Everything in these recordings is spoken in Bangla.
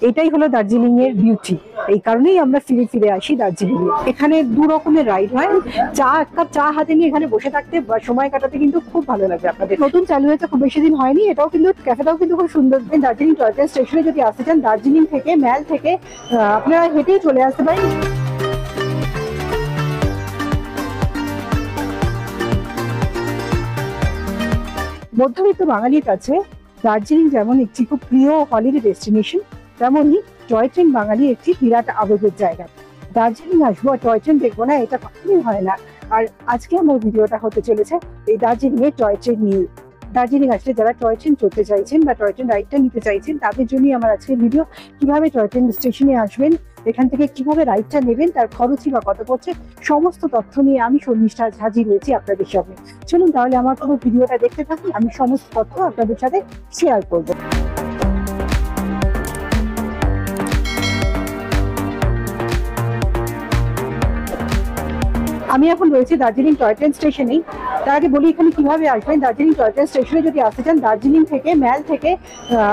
এটাই হলো দার্জিলিং এর বিউটি। এই কারণেই আমরা ফিরে ফিরে আসি দার্জিলিং এ। এখানে দু রকমের রাইড হয়, এক কাপ চা হাতে নিয়ে এখানে বসে থাকতে বা সময় কাটাতে কিন্তু খুব ভালো লাগবে আপনাদের। নতুন চালু হয়েছে, খুব বেশি দিন হয়নি। এটাও কিন্তু ক্যাফেটাও কিন্তু খুব সুন্দর। দার্জিলিং টয় ট্রেন স্টেশনে যদি আসতে চান, দার্জিলিং থেকে ম্যাল থেকে আপনারা হেঁটেই চলে আসতে পারেন। মধ্যবিত্ত বাঙালির কাছে দার্জিলিং যেমন একটি খুব প্রিয় হলিডে ডেস্টিনেশন, তেমনই টয় ট্রেন বাঙালি একটি বিরাট আবেগের জায়গা। দার্জিলিং আসবো আর টয় ট্রেন দেখবো না, এটা কখনোই হয় না। আর আজকে আমার ভিডিওটা হতে চলেছে এই দার্জিলিং এর টয় ট্রেন নিয়ে। দার্জিলিং আসলে যারা টয় ট্রেন চড়তে চাইছেন বা টয় ট্রেন রাইডটা নিতে চাইছেন, তাদের জন্যই আমার আজকের ভিডিও। কিভাবে টয় ট্রেন স্টেশনে আসবেন, এখান থেকে কিভাবে রাইডটা নেবেন, তার খরচই বা কত পড়ছে, সমস্ত তথ্য নিয়ে আমি শর্মিষ্ঠা হাজির হয়েছি আপনাদের সামনে। চলুন তাহলে আমার পুরো ভিডিওটা দেখতে থাকুন, আমি সমস্ত তথ্য আপনাদের সাথে শেয়ার করবো। আমি এখন রয়েছি দার্জিলিং টয় ট্রেন স্টেশনেই। তার আগে বলি এখানে কিভাবে আসবেন। দার্জিলিং টয় ট্রেন স্টেশনে যদি আসতে চান, দার্জিলিং থেকে ম্যাল থেকে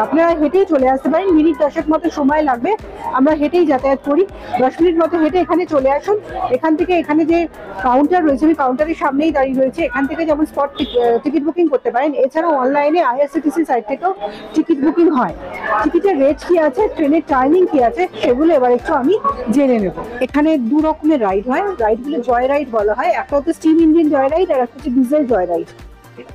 আপনারা হেঁটেই চলে আসতে পারেন। মিনিট 10 মতো সময় লাগবে, আমরা হেঁটেই যাতায়াত করি। 10 মিনিট মতো হেঁটে এখানে চলে আসুন। এখান থেকে এখানে যে কাউন্টার রয়েছে, আমি কাউন্টারের সামনেই দাঁড়িয়ে রয়েছে। এখান থেকে যেমন স্পট টিকিট বুকিং করতে পারেন, এছাড়াও অনলাইনে আইআরসিটিসি সাইট থেকেও টিকিট বুকিং হয়। টিকিটের রেট কি আছে, ট্রেনের টাইমিং কি আছে, সেগুলো এবার একটু আমি জেনে নেব। এখানে দু রকমের রাইড হয়, রাইডগুলো জয় রাইড বলা হয়। একটা হচ্ছে স্টিম ইঞ্জিন জয় রাইড আর একটা হচ্ছে diesel joy ride.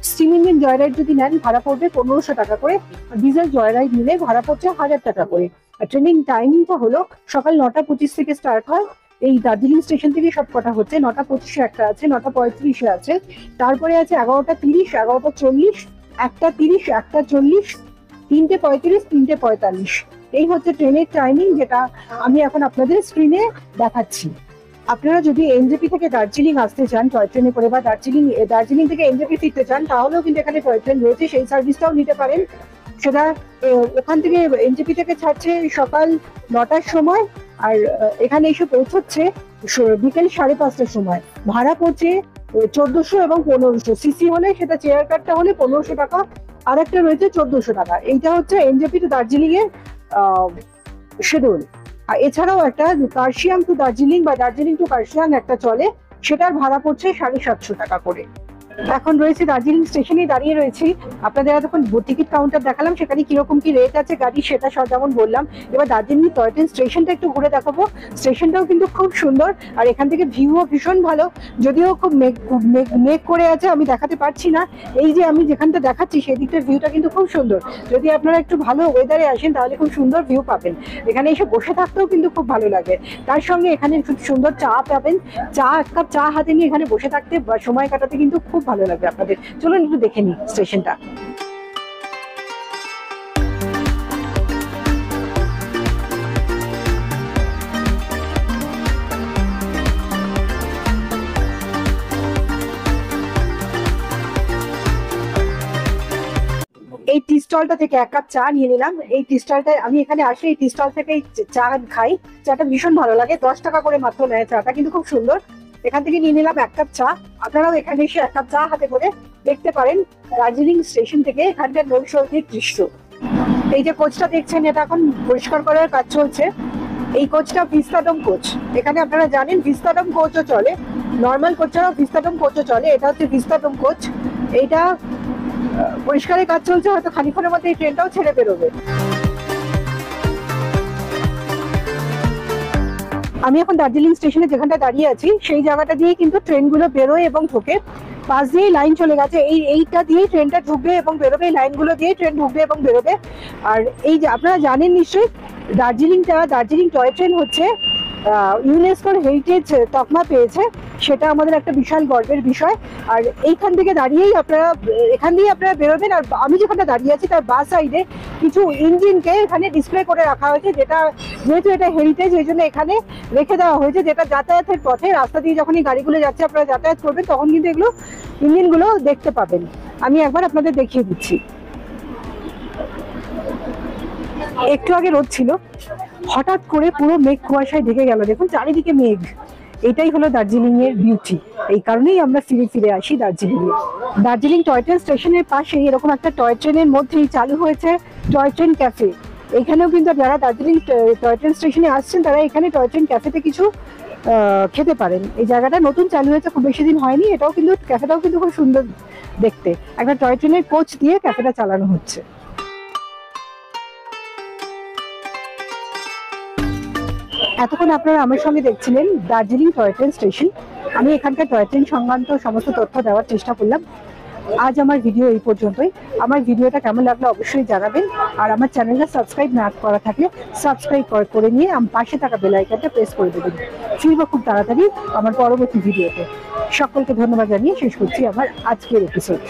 Steam engine joy ride যদি নেন ভাড়া পড়বে 1500 টাকা করে, ডিজেল জয় রাইড নিলে ভাড়া পড়ছে 1000 টাকা করে। আর ট্রেনিং টাইমিংটা হলো সকাল 9:25 থেকে স্টার্ট হয়। এই দার্জিলিং স্টেশন থেকে সব কটা হচ্ছে। 9:25 একটা আছে, 9:35 আছে, তারপরে আছে 11:30, 11:40, 1:30, 1:40, 3:35, 3:45। এই হচ্ছে ট্রেনের টাইমিং, যেটা আমি এখন আপনাদের স্ক্রিনে দেখাচ্ছি। আপনারা যদি এনজেপি থেকে দার্জিলিং আসতে চান টয় ট্রেনে করে, বা দার্জিলিং থেকে এনজেপি ফিরতে চান, তাহলেও কিন্তু এখানে টয় ট্রেন রয়েছে, সেই সার্ভিসটাও নিতে পারেন। সেটা ওখান থেকে এনজেপি থেকে ছাড়ছে সকাল 9টার সময়, আর এখানে এসে পৌঁছচ্ছে বিকেল 5:30টার সময়। ভাড়া পড়ছে 1400 এবং 1500। সিসি হলে, সেটা চেয়ার কারটা হলে 1500 টাকা, আর একটা রয়েছে 1400 টাকা। এইটা হচ্ছে এনজেপি টু দার্জিলিং এর শিডিউল। আর এছাড়াও একটা কার্শিয়াং টু দার্জিলিং বা দার্জিলিং টু কার্শিয়াং একটা চলে, সেটার ভাড়া পড়ছে 750 টাকা করে। এখন রয়েছে দার্জিলিং স্টেশনে দাঁড়িয়ে রয়েছি। আপনাদের এতক্ষণ টিকিট কাউন্টার দেখালাম, সেখানে কিরকম কি রেট আছে গাড়ি, সেটা সব যেমন বললাম। এবার দার্জিলিং টয় ট্রেন স্টেশনটা একটু ঘুরে দেখাবো। স্টেশনটাও কিন্তু খুব সুন্দর, আর এখান থেকে ভিউও ভীষণ ভালো। যদিও খুব মেঘ করে আছে, আমি দেখাতে পারছি না। এই যে আমি যেখানটা দেখাচ্ছি সেই দিকটার ভিউটা কিন্তু খুব সুন্দর। যদি আপনারা একটু ভালো ওয়েদারে আসেন তাহলে খুব সুন্দর ভিউ পাবেন। এখানে এসে বসে থাকতেও কিন্তু খুব ভালো লাগে। তার সঙ্গে এখানে খুব সুন্দর চা পাবেন। এক কাপ চা হাতে নিয়ে এখানে বসে থাকতে বা সময় কাটাতে কিন্তু খুব ভালো লাগবে আপনাদের। চলুন একটু দেখে নিই স্টেশনটা। এই টি স্টলটা থেকে এক কাপ চা নিয়ে নিলাম। এই টি স্টলটা আমি এখানে আসলে এই টি স্টল থেকে চা খাই। চাটা ভীষণ ভালো লাগে, 10 টাকা করে মাত্র নেয়। চাটা কিন্তু খুব সুন্দর। এখান থেকে নিয়ে নিলাম এক কাপ চা। আপনারাও এখানে এসে এক কাপ চা হাতে করে দেখতে পারেন দার্জিলিং স্টেশন থেকে এখানকার নৈসর্গিক দৃশ্য। এই যে কোচটা দেখছেন, এটা এখন পরিষ্কার করার কাজ চলছে। এই কোচটা ভিস্তাডোম কোচ। এখানে আপনারা জানেন ভিস্তাডোম কোচও চলে, নর্মাল কোচ ছাড়াও ভিস্তাডোম কোচও চলে। এটা হচ্ছে ভিস্তাডোম কোচ। এইটা পরিষ্কারের কাজ চলছে, হয়তো খানিক্ষণের মধ্যে এই ট্রেনটাও ছেড়ে বেরোবে। আমি এখন দার্জিলিং স্টেশনে যেখানটা দাঁড়িয়ে আছি, সেই জায়গাটা দিয়ে কিন্তু ট্রেনগুলো বেরোয় এবং ঢোকে। পাশ দিয়েই লাইন চলে গেছে। এইটা দিয়েই ট্রেনটা ঢুকবে এবং বেরোবে, এই লাইনগুলো দিয়ে ট্রেন ঢুকবে এবং বেরোবে। আর এই যে আপনারা জানেন নিশ্চয়ই, দার্জিলিং টয় ট্রেন হচ্ছে ইউনেস্কোর হেরিটেজ তকমা পেয়েছে। সেটা আমাদের একটা বিশাল গর্বের বিষয়। আর এখান থেকে দাঁড়িয়েই এখান দিয়ে আপনারা বেরোবেন। আর আমি যেখানটা দাঁড়িয়ে আছি তার বাঁ সাইডে কিছু ইঞ্জিনকে এখানে ডিসপ্লে করে রাখা হয়েছে, যেহেতু এটা হেরিটেজ এই জন্য এখানে রেখে দেওয়া হয়েছে, যেটা যাতায়াতের পথে রাস্তা দিয়ে যখনই গাড়িগুলো যাচ্ছে আপনারা যাতায়াত করবেন তখন কিন্তু এগুলো ইঞ্জিনগুলো দেখতে পাবেন। আমি একবার আপনাদের দেখিয়ে দিচ্ছি। একটু আগে রোদ ছিল, হঠাৎ করে পুরো মেঘ কুয়াশায় ঢেকে গেল। দেখুন চারিদিকে মেঘ। এটাই হলো দার্জিলিং এর বিউটি। এই কারণেই আমরা ফিরে ফিরে আসি দার্জিলিং এ। দার্জিলিং টয় ট্রেন স্টেশনের পাশে এরকম একটা টয় ট্রেনের মধ্যেই চালু হয়েছে টয় ট্রেন ক্যাফে। এখানেও কিন্তু যারা দার্জিলিং টয় ট্রেন স্টেশনে আসছেন তারা এখানে টয় ট্রেন ক্যাফেতে কিছু খেতে পারেন। এই জায়গাটা নতুন চালু হয়েছে, খুব বেশি দিন হয়নি। এটাও কিন্তু ক্যাফেটাও কিন্তু খুব সুন্দর দেখতে, একটা টয় ট্রেনের কোচ দিয়ে ক্যাফেটা চালানো হচ্ছে। এতক্ষণ আপনারা আমার সঙ্গে দেখছিলেন দার্জিলিং টয় ট্রেন স্টেশন। আমি এখানকার টয় ট্রেন সংক্রান্ত সমস্ত তথ্য দেওয়ার চেষ্টা করলাম। আজ আমার ভিডিও এই পর্যন্তই। আমার ভিডিওটা কেমন লাগলো অবশ্যই জানাবেন, আর আমার চ্যানেলটা সাবস্ক্রাইব না করা থাকলে সাবস্ক্রাইব করে নিয়ে পাশে থাকা বেল আইকনটা প্রেস করে দেবেন। ফিরবো খুব তাড়াতাড়ি আমার পরবর্তী ভিডিওতে। সকলকে ধন্যবাদ জানিয়ে শেষ করছি আমার আজকের এপিসোড।